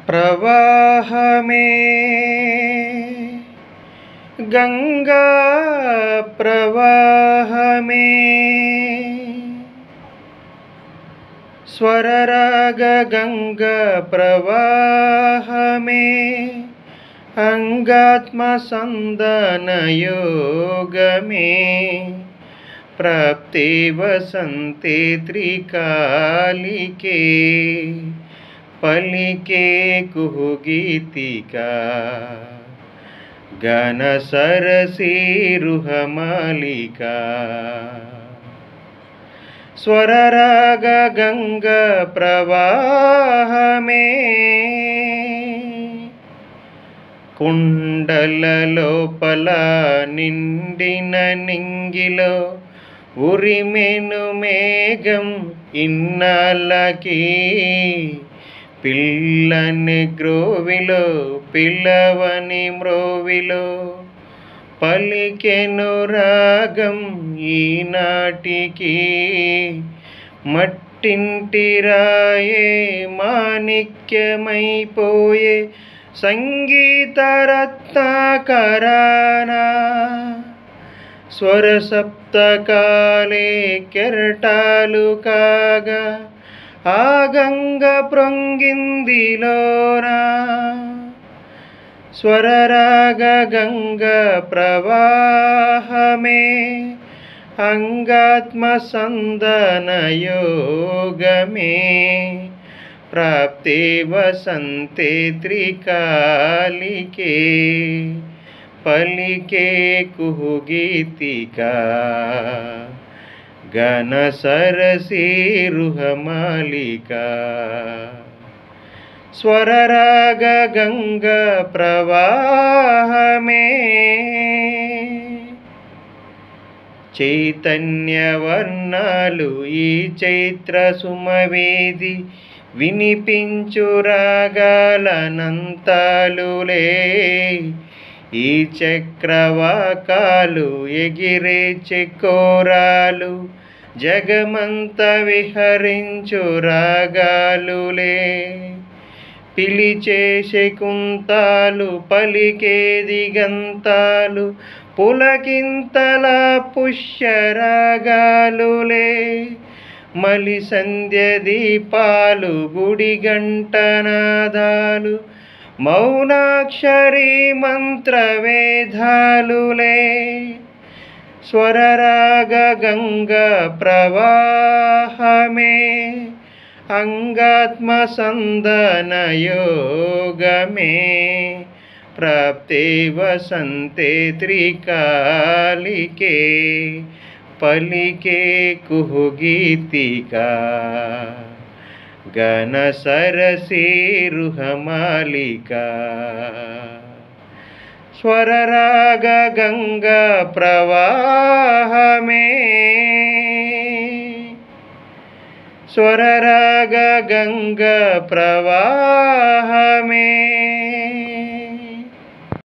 प्रवाहमे गंगा प्रवाहमे स्वरराग गंगा प्रवाहमे अंगात्मसंदन योगमे प्राप्ते वसंते त्रिकालिके पलिके कुहुगीतिका गण सरसी रुहमालिका स्वरराग गंगा प्रवाहमे కుండల లోపల నిండిన నింగిలో ఉరిమెను మేఘం ఇన్నాళ్ళకి పిల్లని గ్రోవిలో పిల్లవని మ్రోవిలో పలికెను రాగం ఈనాటికి మట్టింటి రాయే మాణిక్యమైపోయే సంగీత రత్నాకరానా స్వర సప్తకాలే కెరటాలు కాగా ఆ గంగ ప్రొంగిందిలోనా స్వరరాగ గంగ ప్రవాహమే అంగాత్మసందన యోగమే प्राप्ते वसंते त्रिकालिके पलिके कुहुगीतिका गण सरसी रुहमालिका स्वरराग गंगा प्रवाहमे चैतन्यवर्णालु ई चैत्र सुमवेदी వినిపించు రాగాలనంతాలులే ఈ చక్రవాకాలు ఎగిరే చెకోరాలు జగమంత విహరించు రాగాలులే పిలిచే శకుంతాలు పలికే దిగంతాలు పులకింతల పుష్యరాగాలులే మలి సంధ్య దీపాలు గుడి గంటనాదాలు మౌనాక్షరి మంత్రవేదాలులే స్వరరాగ గంగా ప్రవాహమే అంగాత్మసందన యోగమే ప్రాప్తే వసంతే త్రికాలికే पलिके कुहुगीतिका गण सरसी रुहमालिका स्वरराग गंगा प्रवाहमे स्वरराग गंगा प्रवाहमे